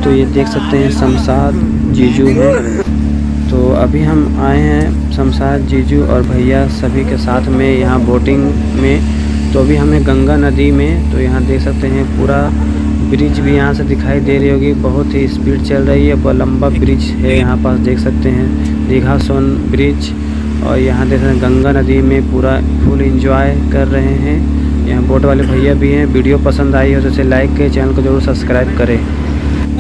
तो ये देख सकते हैं शमशाद जीजू हैं। तो अभी हम आए हैं शमशाद जीजू और भैया सभी के साथ में यहाँ बोटिंग में। तो अभी हमें गंगा नदी में, तो यहाँ देख सकते हैं पूरा ब्रिज भी यहाँ से दिखाई दे रही होगी, बहुत ही स्पीड चल रही है। बहुत लंबा ब्रिज है यहाँ पास, देख सकते हैं दीघा सोन ब्रिज। और यहाँ देख सकते हैं गंगा नदी में पूरा फुल एंजॉय कर रहे हैं। यहाँ बोट वाले भैया भी हैं। वीडियो पसंद आई हो तो इसे लाइक करें, चैनल को ज़रूर सब्सक्राइब करें।